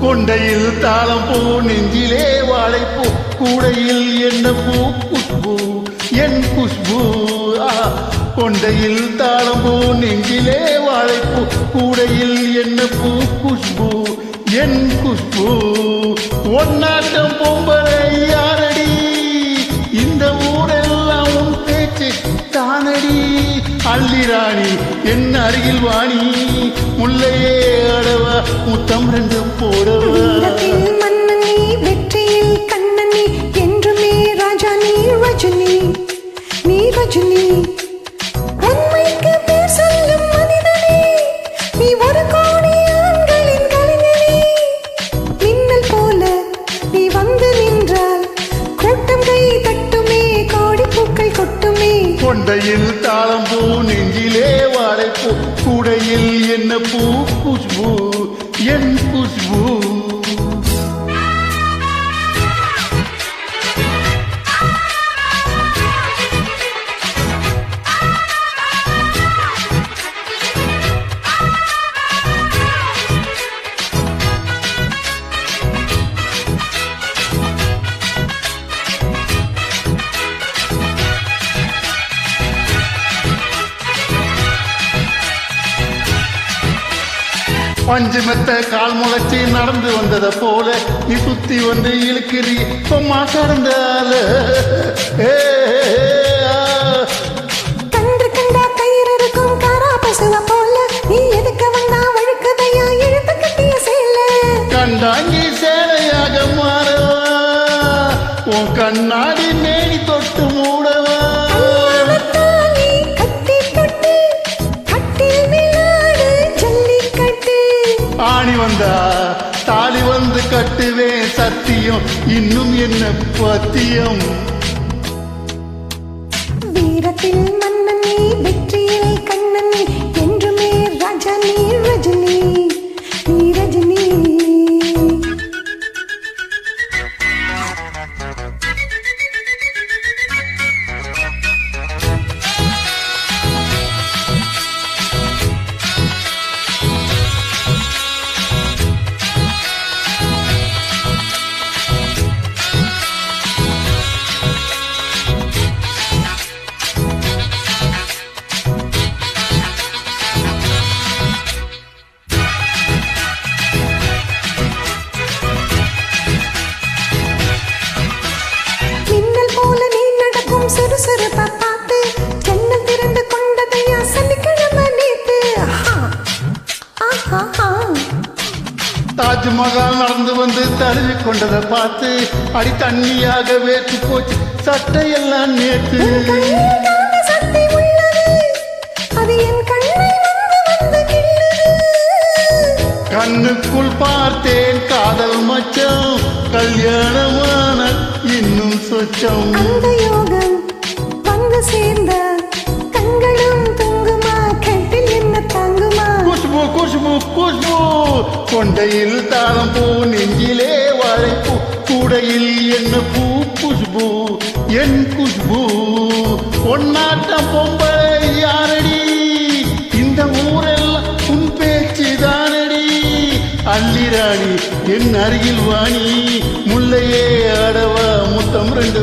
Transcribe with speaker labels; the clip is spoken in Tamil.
Speaker 1: கொண்டையில் தாளம் பூ நெஞ்சிலே வாழைப்பூ கூடையில் என்ன பூ குஷ்பு என் குஷ்பு கொண்டையில் தாளம் பூ நெஞ்சிலே வாழைப்பூ கூடையில் என்ன பூ குஷ்பு என் குஷ்பு ஒன்னாட்டம் பொம்பளை யாரடி இந்த ஊரெல்லாம் உன் பேச்சு தானடி அள்ளிராணி என் அருகில் வாணி முல்லையே அடவா முத்தம் ரெண்டு போடவா
Speaker 2: மன்னனி வெற்றியில் கண்ணனி என்றுமே ராஜா நீ ரஜினி நீ ரஜினி உண்மைக்கு பேர் சொல்லும் மனிதனே நீ ஒரு கோடி ஆண்களின் கலைஞனே மின்னல் போல நீ வந்து நின்றால் கூட்டம் கை தட்டுமே கோடி பூக்கள் கொட்டுமே
Speaker 1: கொண்டையில் தாளம் பூ நெஞ்சிலே வாழைப்பூ கூடையில் என்ன பூ குஷ்பு என் குஷ்பு பஞ்சு மெத்த கால் முளைச்சி நடந்து வந்ததை போல நீ சுத்தி வந்து இழுக்கிறீ பொம்மா கடந்தால
Speaker 2: கண்டு கண்டா கயிறு இருக்கும் காரா பசுவ போல நீ எதுக்கு வந்தா வழுக்கதையா இழுத்து கட்டிய சேல
Speaker 1: கண்டாங்கி சேலையாக மாறவா உன் கண்ணாடி மேனி தொட்டு மூடவா ஆணி வந்தா தாலி வந்து கட்டுவேன் சத்தியம் இன்னும் என்ன பத்தியம்
Speaker 2: வீரத்தில் மன்னனி வெற்றியில் கண்ணனி என்றுமே ராஜா நீ ரஜினி நீ ரஜினி சுறுசுறுப்பா பார்த்து ஜன்னல் திறந்து கொண்டதையா சனிக்கிழமை நேத்து
Speaker 1: தாஜ்மஹால் நடந்து வந்து தழுவி கொண்டதை பார்த்து அடி தண்ணியாக வேற்று போச்சு சட்டையெல்லாம் நேற்று
Speaker 2: சட்டை உள்ளது அது என் கண்ணை வந்து
Speaker 1: கண்ணுக்குள் பார்த்தேன் காதல் மச்சம் கல்யாணமான இன்னும் சொச்சம்
Speaker 2: அந்த யோகம் வந்து சேர்ந்த கண்களும் தூங்குமா கட்டில் என்ன தாங்குமா
Speaker 1: குஷ்பு குஷ்பு குஷ்பு கொண்டையில் தாளம் பூ நெஞ்சிலே வாழைப்பூ கூடையில் என்ன பூ குஷ்பு என் குஷ்பு ஒன்னாட்டம் பொம்பளை யாரடி இந்த ஊரெல்லாம் உன் பேச்சு தானடி அள்ளிராணி என் அருகில் வாணி முல்லையே அடவா முத்தம் ரெண்டு